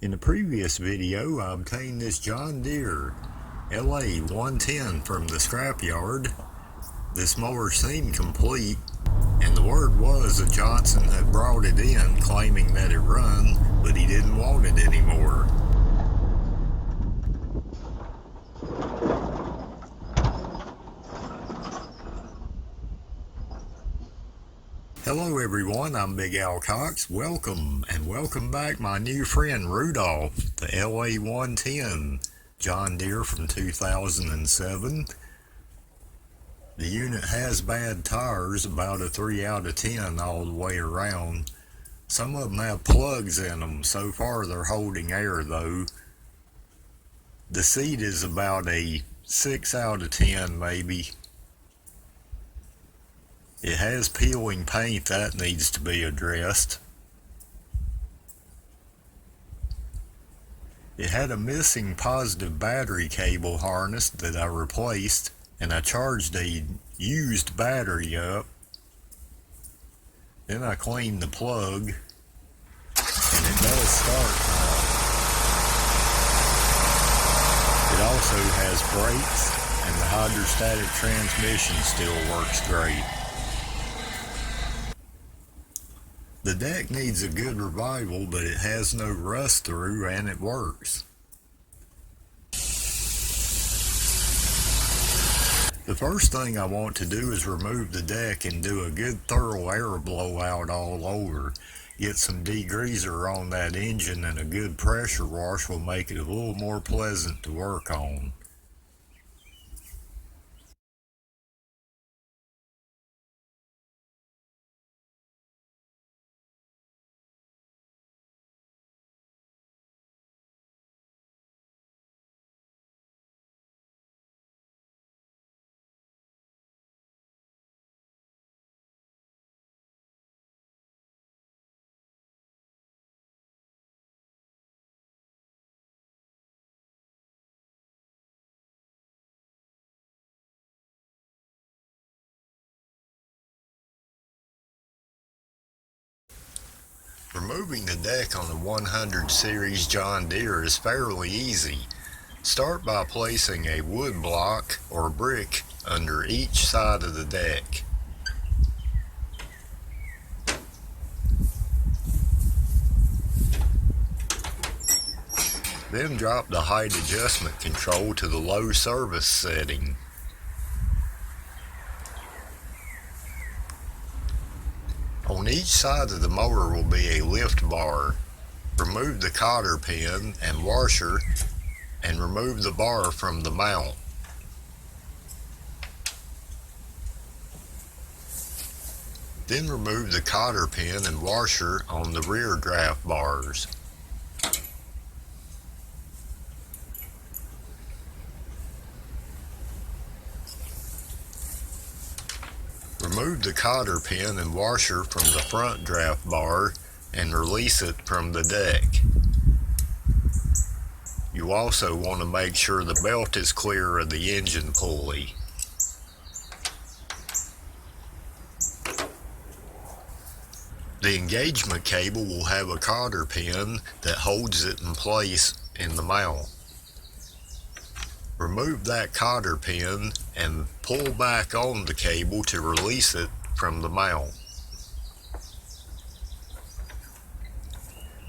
In the previous video, I obtained this John Deere LA110 from the scrapyard. This mower seemed complete, and the word was that Johnson had brought it in claiming that it run, but he didn't want it anymore. Hello everyone, I'm Big Al Cox. Welcome back my new friend Rudolph, the LA110 John Deere from 2007. The unit has bad tires, about a 3 out of 10 all the way around. Some of them have plugs in them. So far they're holding air though. The seat is about a 6 out of 10 maybe. It has peeling paint that needs to be addressed. It had a missing positive battery cable harness that I replaced, and I charged a used battery up. Then I cleaned the plug, and it does start now. It also has brakes, and the hydrostatic transmission still works great. The deck needs a good revival, but it has no rust through and it works. The first thing I want to do is remove the deck and do a good thorough air blowout all over. Get some degreaser on that engine, and a good pressure wash will make it a little more pleasant to work on. Removing the deck on the 100 series John Deere is fairly easy. Start by placing a wood block or brick under each side of the deck. Then drop the height adjustment control to the low service setting. On each side of the mower will be a lift bar. Remove the cotter pin and washer and remove the bar from the mount. Then remove the cotter pin and washer on the rear draft bars. Remove the cotter pin and washer from the front draft bar and release it from the deck. You also want to make sure the belt is clear of the engine pulley. The engagement cable will have a cotter pin that holds it in place in the mount. Remove that cotter pin and pull back on the cable to release it from the mount.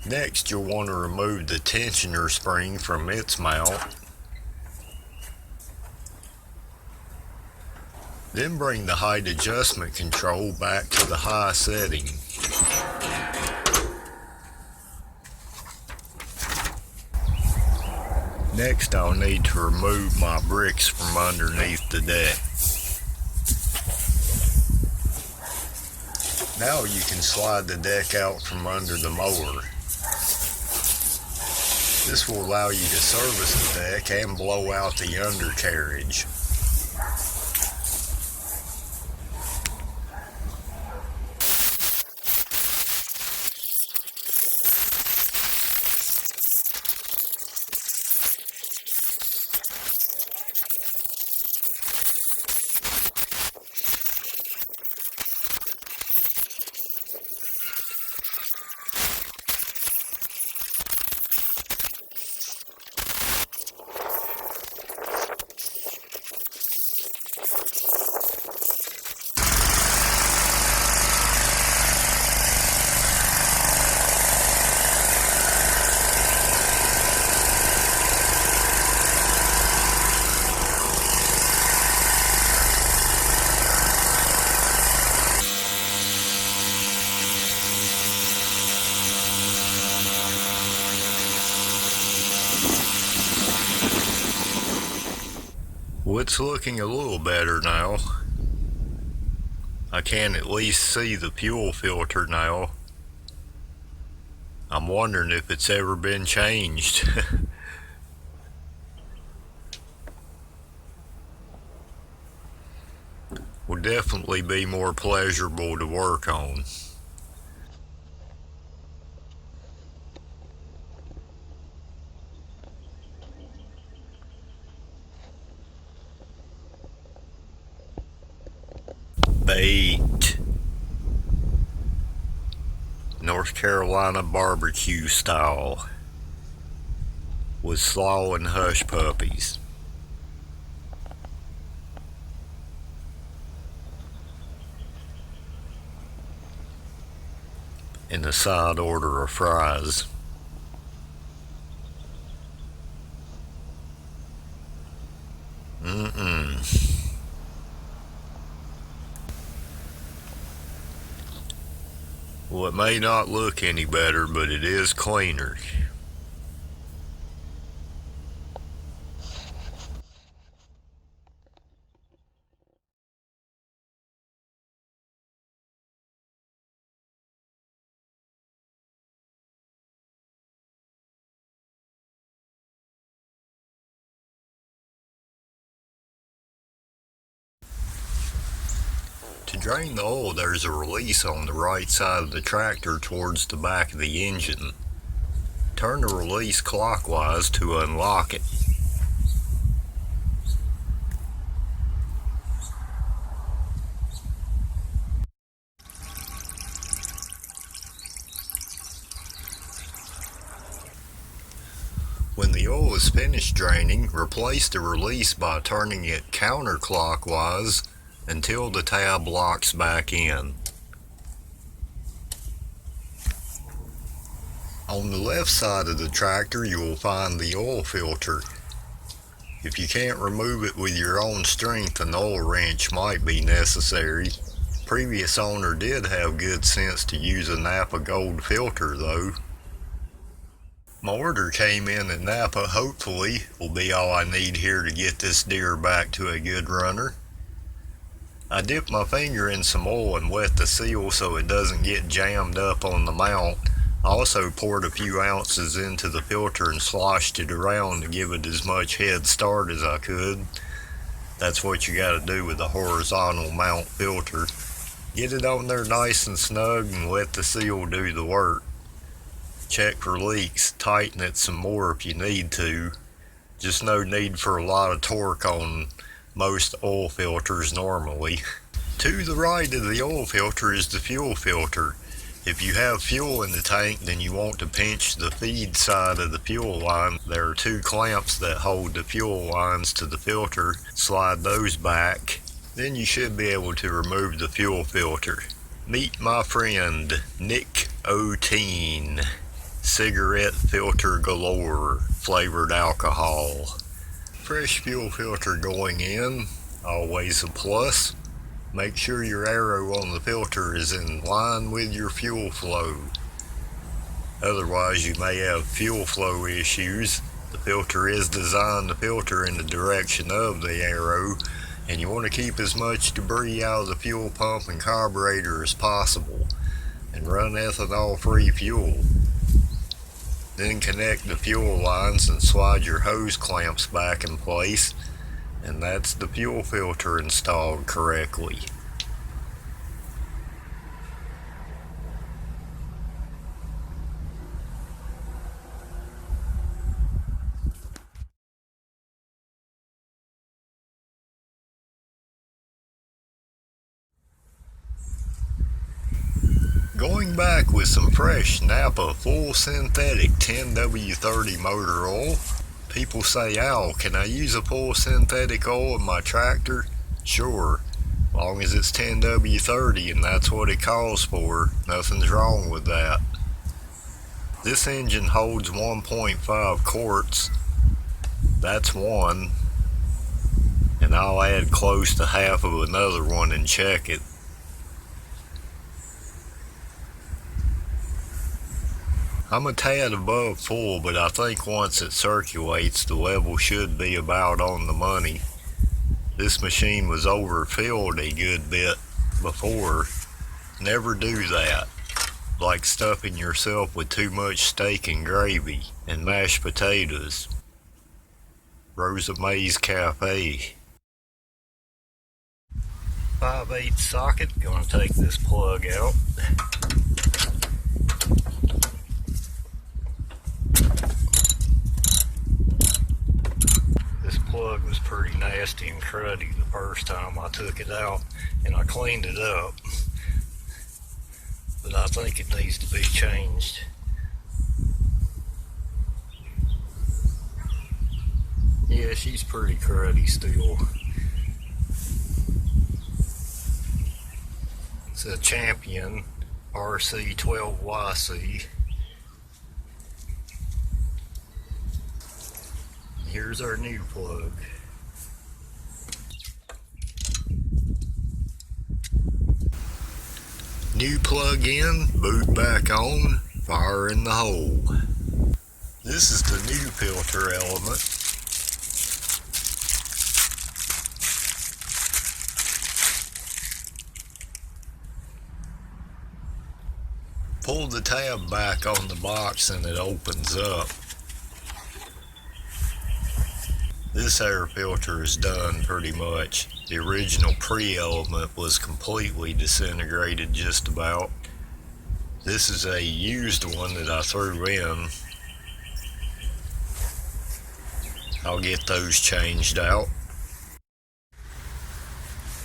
Next, you'll want to remove the tensioner spring from its mount. Then bring the height adjustment control back to the high setting. Next, I'll need to remove my bricks from underneath the deck. Now you can slide the deck out from under the mower. This will allow you to service the deck and blow out the undercarriage. It's looking a little better now. I can at least see the fuel filter now. I'm wondering if it's ever been changed. Will definitely be more pleasurable to work on. Bait. North Carolina barbecue style. With slaw and hush puppies. In the side order of fries. Well, it may not look any better, but it is cleaner. To drain the oil, there's a release on the right side of the tractor towards the back of the engine. Turn the release clockwise to unlock it. When the oil is finished draining, replace the release by turning it counterclockwise until the tab locks back in. On the left side of the tractor, you will find the oil filter. If you can't remove it with your own strength, an oil wrench might be necessary. Previous owner did have good sense to use a NAPA gold filter though. My order came in at NAPA. Hopefully will be all I need here to get this Deere back to a good runner. I dipped my finger in some oil and wet the seal so it doesn't get jammed up on the mount. I also poured a few ounces into the filter and sloshed it around to give it as much head start as I could. That's what you gotta do with a horizontal mount filter. Get it on there nice and snug and let the seal do the work. Check for leaks, tighten it some more if you need to. Just no need for a lot of torque on most oil filters normally. To the right of the oil filter is the fuel filter. If you have fuel in the tank, then you want to pinch the feed side of the fuel line. There are two clamps that hold the fuel lines to the filter. Slide those back. Then you should be able to remove the fuel filter. Meet my friend, Nick O'Teen. Cigarette filter galore, flavored alcohol. Fresh fuel filter going in, always a plus. Make sure your arrow on the filter is in line with your fuel flow. Otherwise you may have fuel flow issues. The filter is designed to filter in the direction of the arrow, and you want to keep as much debris out of the fuel pump and carburetor as possible, and run ethanol-free fuel. Then connect the fuel lines and slide your hose clamps back in place, and that's the fuel filter installed correctly. Going back with some fresh NAPA full synthetic 10W30 motor oil. People say, Al, can I use a full synthetic oil in my tractor? Sure, as long as it's 10W30 and that's what it calls for, nothing's wrong with that. This engine holds 1.5 quarts, that's one, and I'll add close to half of another one and check it. I'm a tad above full, but I think once it circulates, the level should be about on the money. This machine was overfilled a good bit before. Never do that. Like stuffing yourself with too much steak and gravy and mashed potatoes. Rosa Mae's Cafe. 5/8 socket. Gonna take this plug out. This plug was pretty nasty and cruddy the first time I took it out, and I cleaned it up, but I think it needs to be changed. Yeah, she's pretty cruddy still. It's a Champion RC12YC. Here's our new plug. New plug in, boot back on, fire in the hole. This is the new filter element. Pull the tab back on the box and it opens up. This air filter is done pretty much. The original pre-element was completely disintegrated just about. This is a used one that I threw in. I'll get those changed out.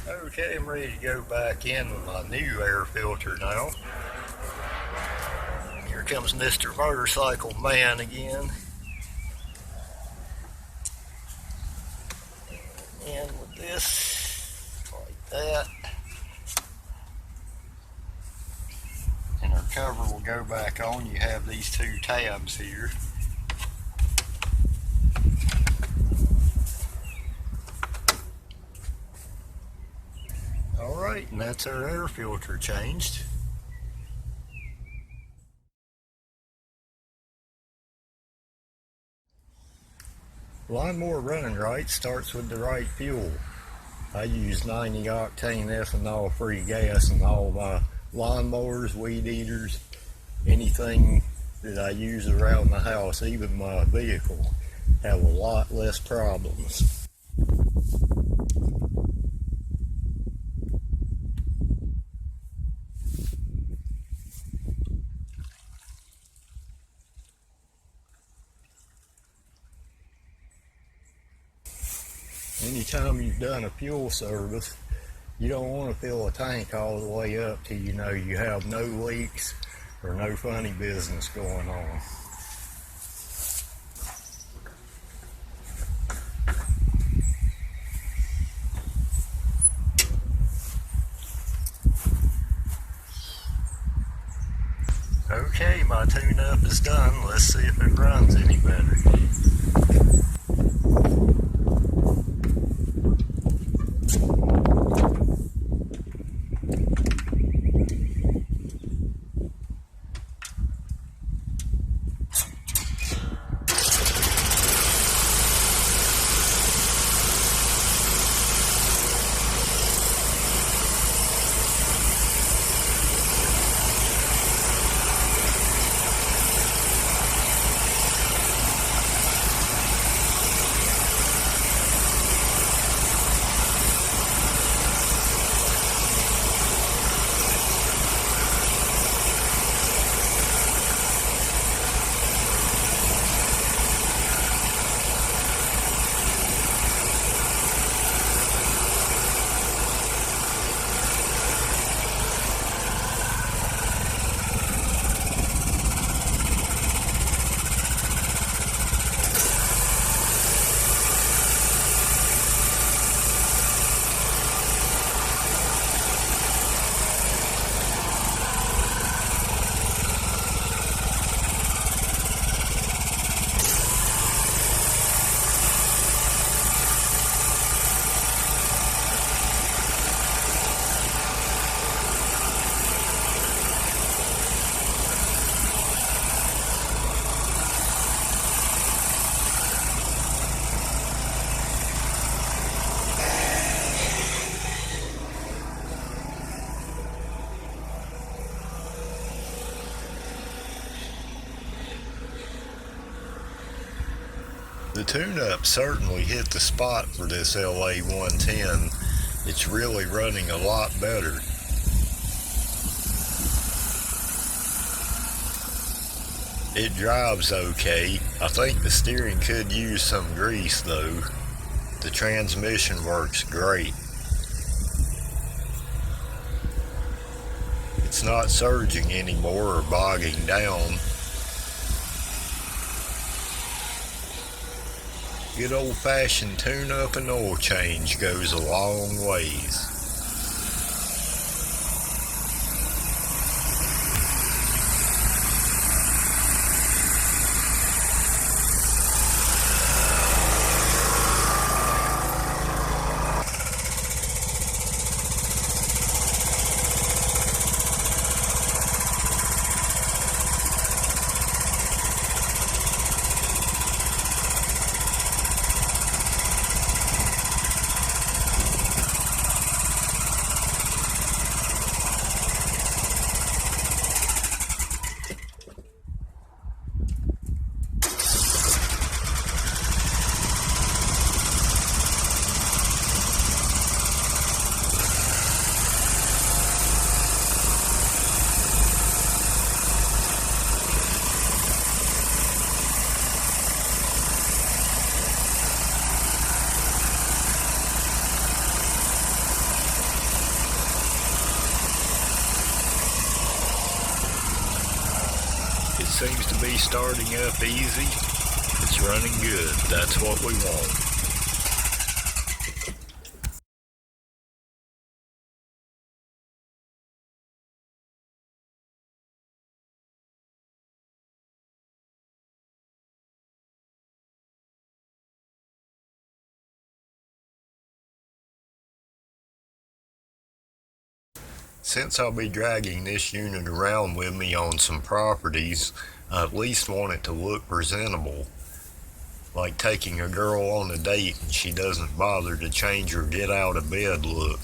Okay, I'm ready to go back in with my new air filter now. Here comes Mr. Motorcycle Man again. And with this, like that. And our cover will go back on. You have these two tabs here. Alright, and that's our air filter changed. Lawnmower running right starts with the right fuel. I use 90 octane ethanol free gas in all my lawnmowers, weed eaters, anything that I use around the house, even my vehicle, have a lot less problems. Anytime you've done a fuel service, you don't want to fill a tank all the way up till you know you have no leaks or no funny business going on. Okay, my tune-up is done. Let's see if it runs any better. The tune-up certainly hit the spot for this LA110. It's really running a lot better. It drives okay. I think the steering could use some grease though. The transmission works great. It's not surging anymore or bogging down. Good old-fashioned tune-up and oil change goes a long ways. Seems to be starting up easy. It's running good. That's what we want. Since I'll be dragging this unit around with me on some properties, I at least want it to look presentable. Like taking a girl on a date and she doesn't bother to change her get out of bed look.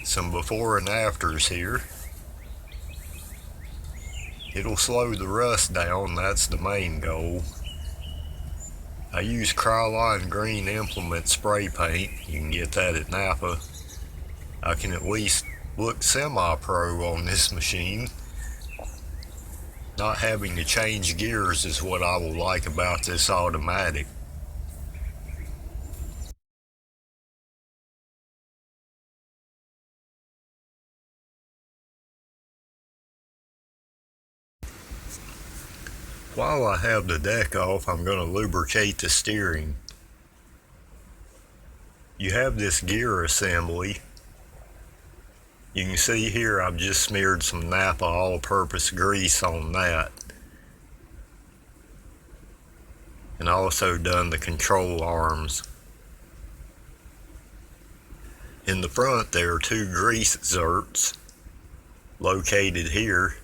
Some before and afters here. It'll slow the rust down, that's the main goal. I use Cryoline Green Implement spray paint. You can get that at NAPA. I can at least look semi-pro on this machine. Not having to change gears is what I will like about this automatic. While I have the deck off, I'm going to lubricate the steering. You have this gear assembly. You can see here I've just smeared some NAPA all-purpose grease on that. And also done the control arms. In the front there are two grease zerks located here.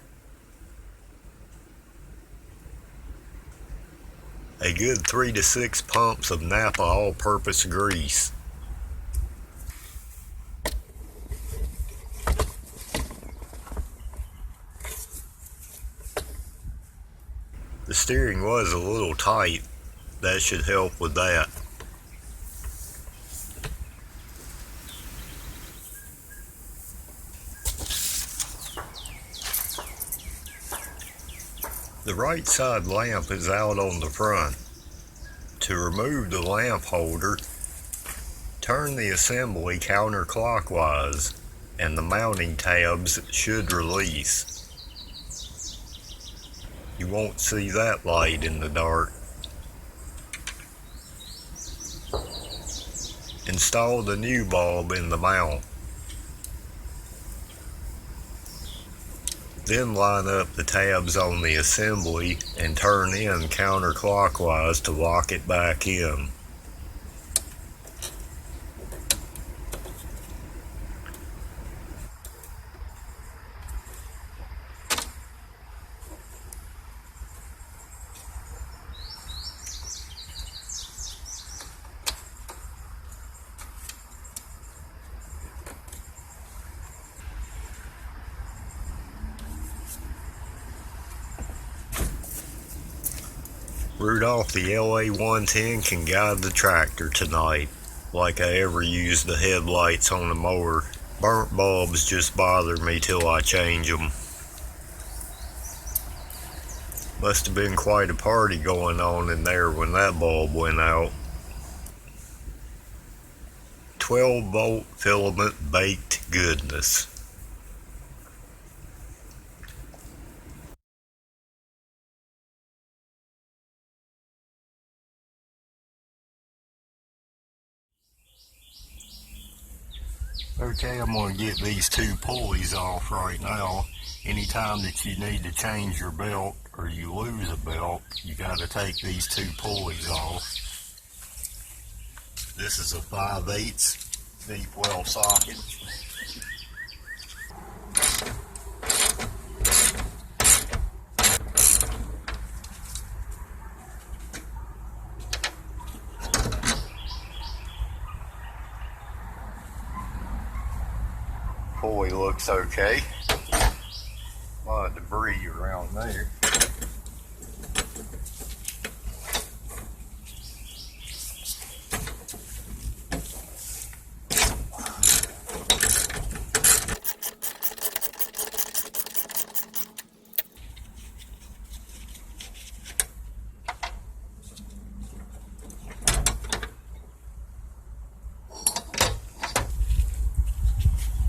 A good 3 to 6 pumps of NAPA all-purpose grease. The steering was a little tight. That should help with that. The right side lamp is out on the front. To remove the lamp holder, turn the assembly counterclockwise and the mounting tabs should release. You won't see that light in the dark. Install the new bulb in the mount. Then line up the tabs on the assembly and turn in counterclockwise to lock it back in. Rudolph, the LA110 can guide the tractor tonight, like I ever use the headlights on the mower. Burnt bulbs just bother me till I change them. Must have been quite a party going on in there when that bulb went out. 12-volt filament baked goodness. Okay, I'm going to get these two pulleys off right now. Anytime that you need to change your belt or you lose a belt, you got to take these two pulleys off. This is a 5/8 deep well socket. Pulley looks okay. A lot of debris around there.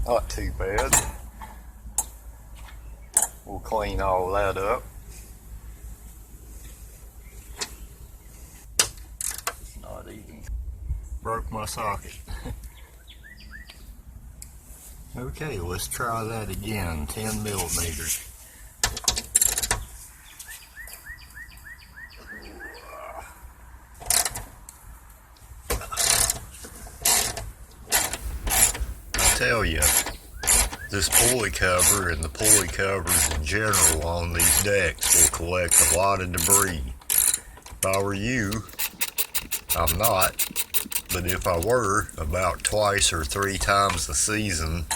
Not too bad. We'll clean all that up. It's not even. Broke my socket. Okay, let's try that again. 10 millimeters. Tell you, this pulley cover and the pulley covers in general on these decks will collect a lot of debris. If I were you, I'm not, but if I were, about twice or 3 times a season,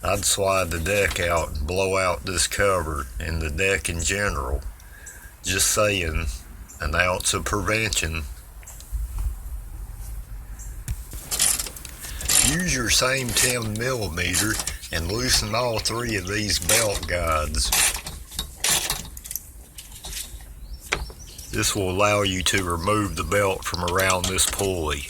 I'd slide the deck out and blow out this cover and the deck in general. Just saying, an ounce of prevention. Use your same 10 millimeter and loosen all 3 of these belt guides. This will allow you to remove the belt from around this pulley.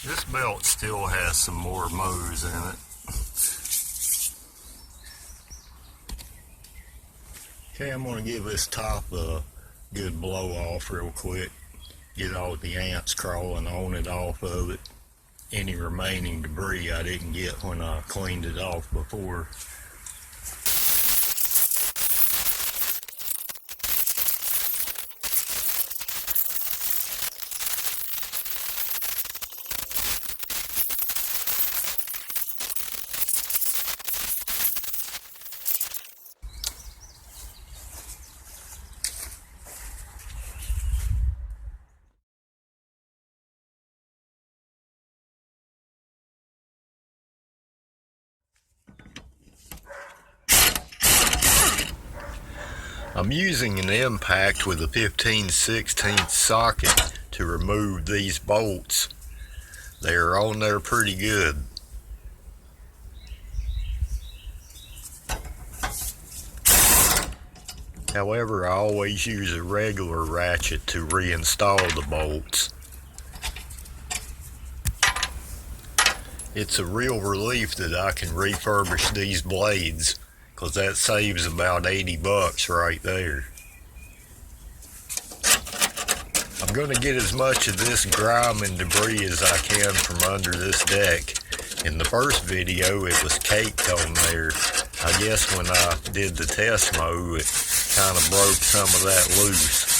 This belt still has some more mows in it. Okay, I'm going to give this top a good blow off real quick. Get all the ants crawling on it off of it. Any remaining debris I didn't get when I cleaned it off before. I'm using an impact with a 15/16 socket to remove these bolts. They are on there pretty good. However, I always use a regular ratchet to reinstall the bolts. It's a real relief that I can refurbish these blades, because that saves about 80 bucks right there. I'm going to get as much of this grime and debris as I can from under this deck. In the first video it was caked on there. I guess when I did the test mow it kind of broke some of that loose.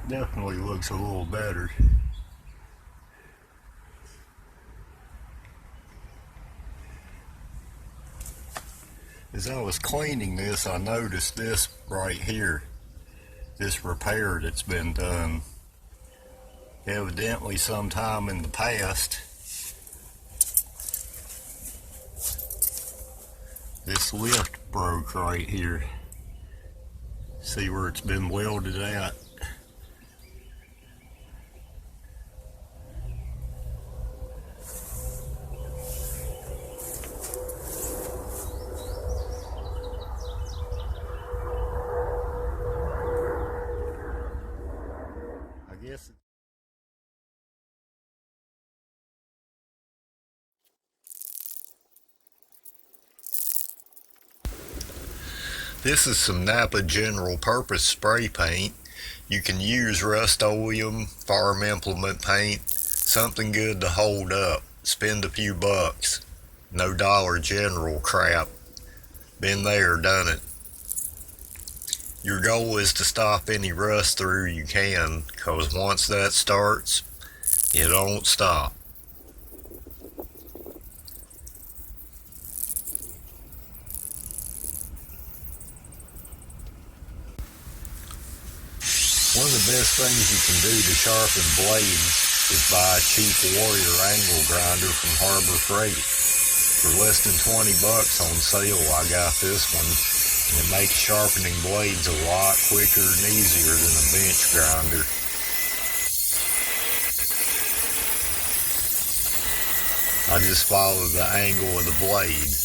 Definitely looks a little better. As I was cleaning this, I noticed this right here, this repair that's been done. Evidently sometime in the past, this lift broke right here. See where it's been welded at? I guess this is some NAPA general purpose spray paint. You can use Rust-Oleum, farm implement paint, something good to hold up. Spend a few bucks. No Dollar General crap. Been there, done it. Your goal is to stop any rust through you can, cause once that starts, it don't stop. One of the best things you can do to sharpen blades is buy a cheap Warrior angle grinder from Harbor Freight. For less than 20 bucks on sale, I got this one, and it makes sharpening blades a lot quicker and easier than a bench grinder. I just follow the angle of the blade.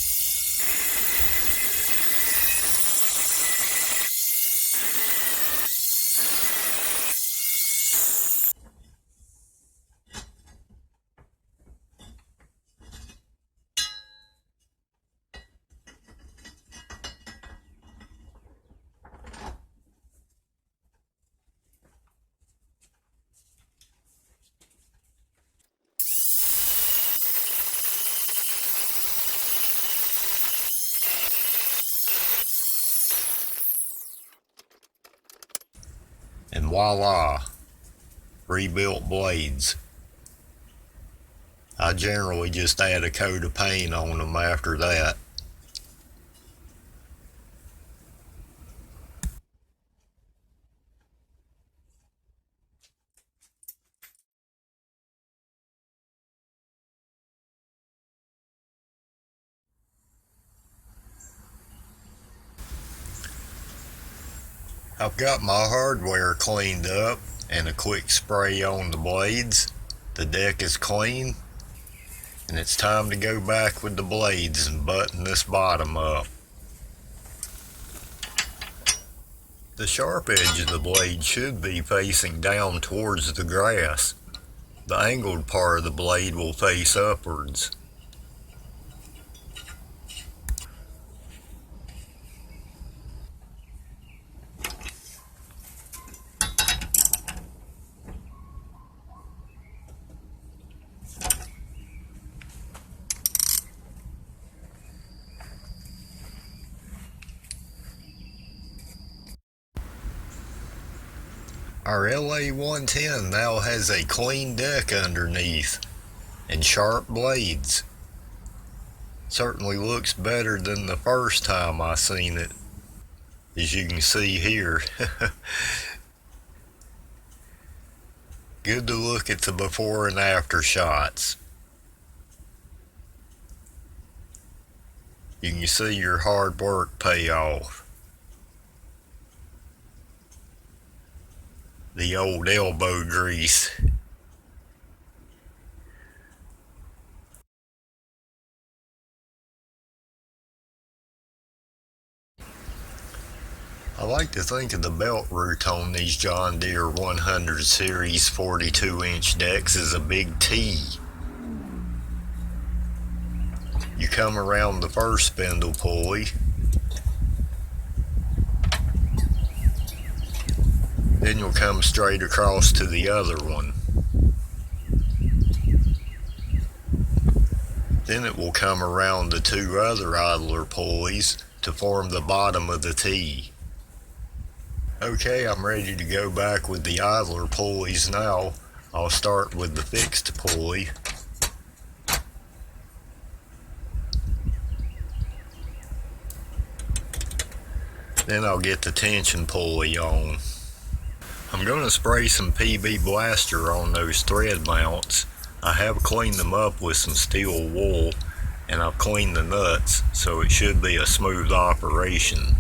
And voila, rebuilt blades. I generally just add a coat of paint on them after that. I've got my hardware cleaned up and a quick spray on the blades. The deck is clean, and it's time to go back with the blades and button this bottom up. The sharp edge of the blade should be facing down towards the grass. The angled part of the blade will face upwards. Our LA110 now has a clean deck underneath and sharp blades. Certainly looks better than the first time I seen it, as you can see here. Good to look at the before and after shots. You can see your hard work pay off. The old elbow grease. I like to think of the belt root on these John Deere 100 series 42-inch decks as a big T. You come around the first spindle pulley, then you'll come straight across to the other one. Then it will come around the two other idler pulleys to form the bottom of the T. Okay, I'm ready to go back with the idler pulleys now. I'll start with the fixed pulley. Then I'll get the tension pulley on. I'm going to spray some PB Blaster on those thread mounts. I have cleaned them up with some steel wool, and I've cleaned the nuts, so it should be a smooth operation.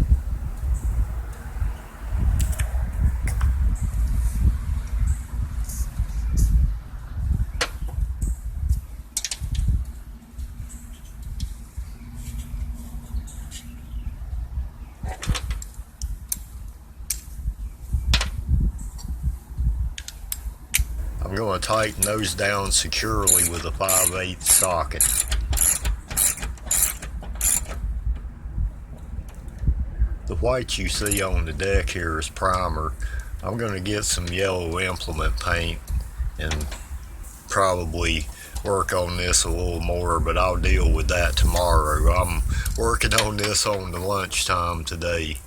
I'm going to tighten those down securely with a 5/8 socket. The white you see on the deck here is primer. I'm going to get some yellow implement paint and probably work on this a little more, but I'll deal with that tomorrow. I'm working on this on the lunchtime today.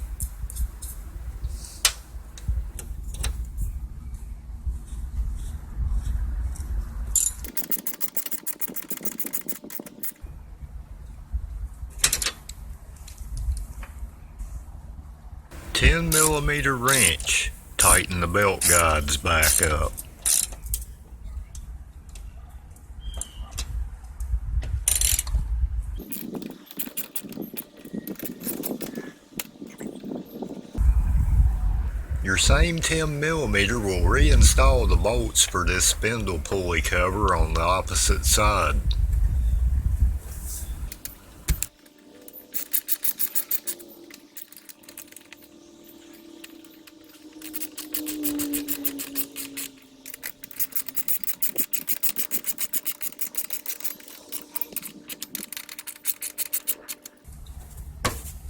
"10mm wrench, tighten the belt guides back up." Your same 10mm will reinstall the bolts for this spindle pulley cover on the opposite side.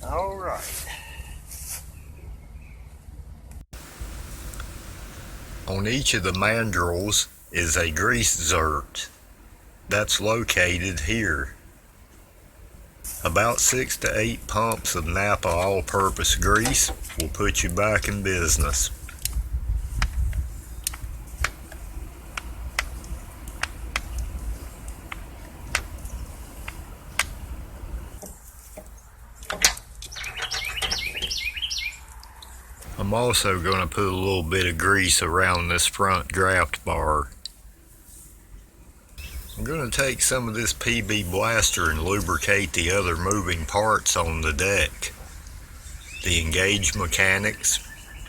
All right. On each of the mandrels is a grease zert. That's located here. About 6 to 8 pumps of NAPA all-purpose grease will put you back in business. I'm also going to put a little bit of grease around this front draft bar. I'm going to take some of this PB Blaster and lubricate the other moving parts on the deck. The engage mechanics,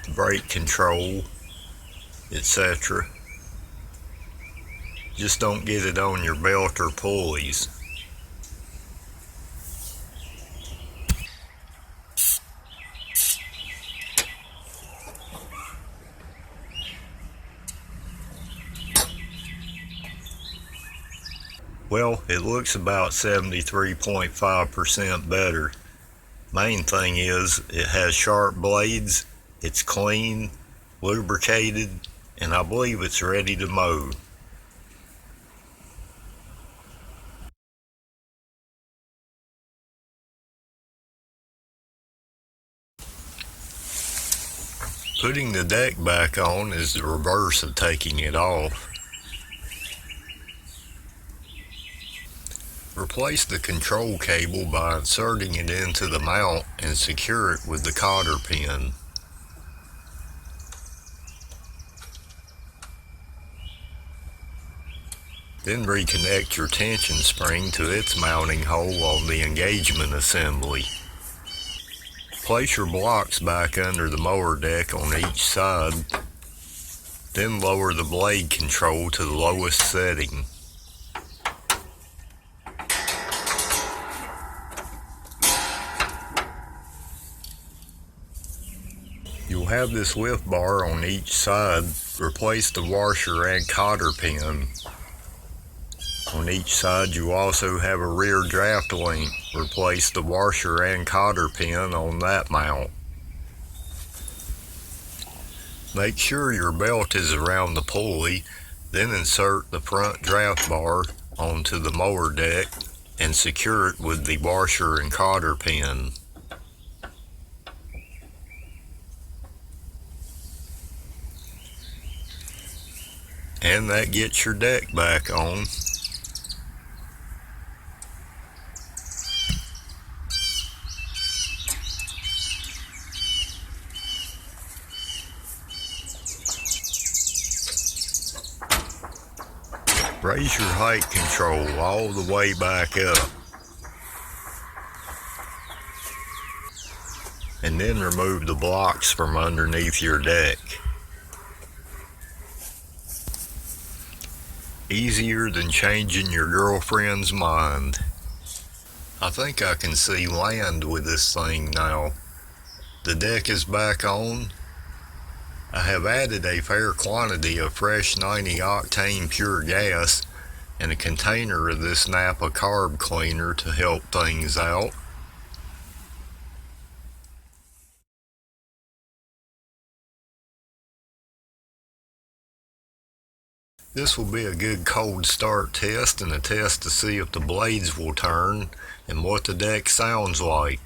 the brake control, etc. Just don't get it on your belt or pulleys. Well, it looks about 73.5% better. Main thing is it has sharp blades, it's clean, lubricated, and I believe it's ready to mow. Putting the deck back on is the reverse of taking it off. Replace the control cable by inserting it into the mount and secure it with the cotter pin. Then reconnect your tension spring to its mounting hole on the engagement assembly. Place your blocks back under the mower deck on each side. Then lower the blade control to the lowest setting. You'll have this lift bar on each side. Replace the washer and cotter pin. On each side you also have a rear draft link. Replace the washer and cotter pin on that mount. Make sure your belt is around the pulley, then insert the front draft bar onto the mower deck and secure it with the washer and cotter pin. And that gets your deck back on. Raise your height control all the way back up. And then remove the blocks from underneath your deck. Easier than changing your girlfriend's mind. I think I can see land with this thing now. The deck is back on. I have added a fair quantity of fresh 90 octane pure gas and a container of this NAPA carb cleaner to help things out. This will be a good cold start test and a test to see if the blades will turn and what the deck sounds like.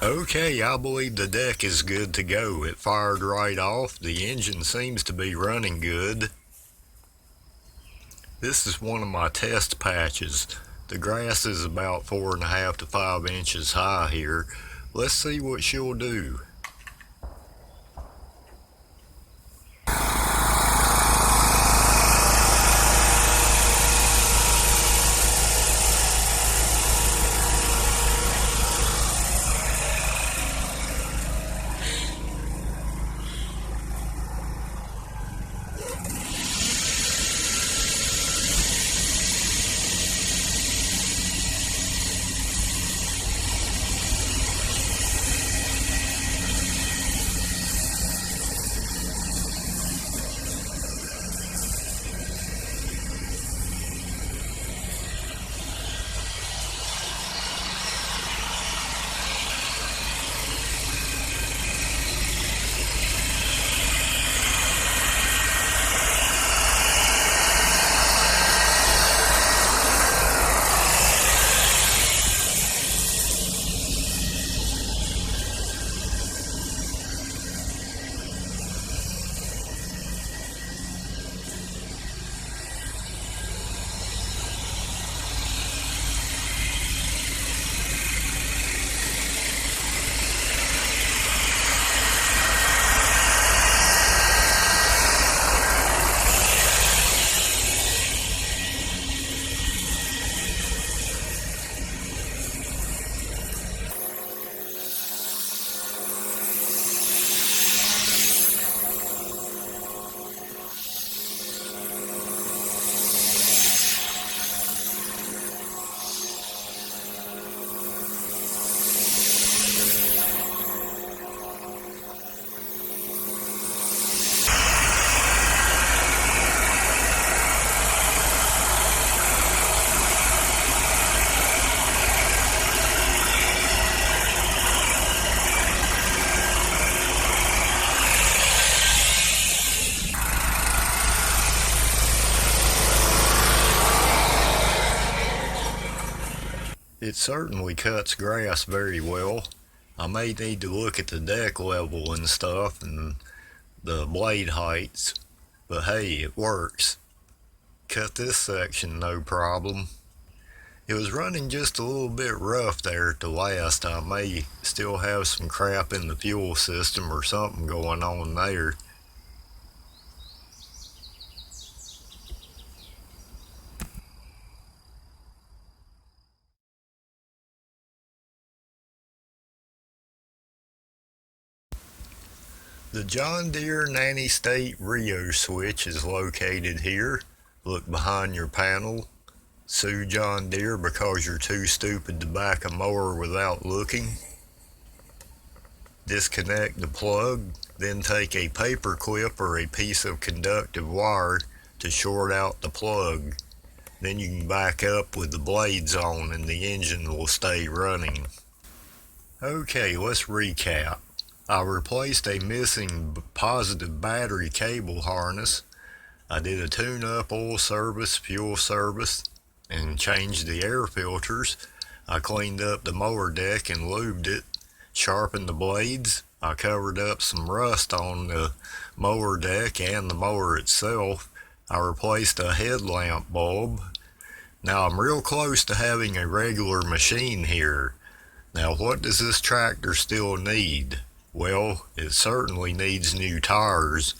Okay, I believe the deck is good to go. It fired right off. The engine seems to be running good. This is one of my test patches. The grass is about 4.5 to 5 inches high here. Let's see what she'll do. It certainly cuts grass very well. I may need to look at the deck level and stuff and the blade heights, but hey, it works. Cut this section no problem. It was running just a little bit rough there at the last. I may still have some crap in the fuel system or something going on there. The John Deere Nanny State Rio switch is located here. Look behind your panel. Sue John Deere because you're too stupid to back a mower without looking. Disconnect the plug, then take a paper clip or a piece of conductive wire to short out the plug. Then you can back up with the blades on and the engine will stay running. Okay, let's recap. I replaced a missing positive battery cable harness. I did a tune-up, oil service, fuel service, and changed the air filters. I cleaned up the mower deck and lubed it, sharpened the blades. I covered up some rust on the mower deck and the mower itself. I replaced a headlamp bulb. Now I'm real close to having a regular machine here. Now what does this tractor still need? Well, it certainly needs new tires,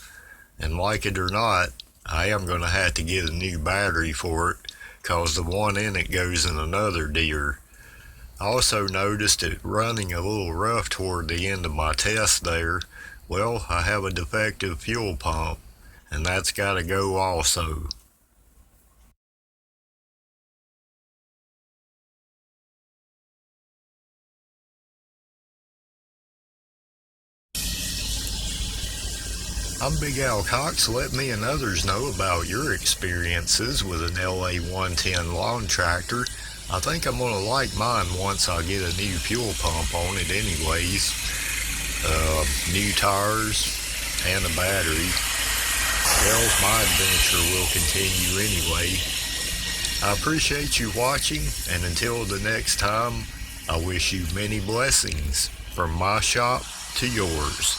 and like it or not, I am going to have to get a new battery for it, cause the one in it goes in another Deere. I also noticed it running a little rough toward the end of my test there. Well, I have a defective fuel pump, and that's got to go also. I'm Big Al Cox. Let me and others know about your experiences with an LA110 lawn tractor. I think I'm going to like mine once I get a new fuel pump on it anyways. New tires and a battery. Well, my adventure will continue anyway. I appreciate you watching, and until the next time, I wish you many blessings from my shop to yours.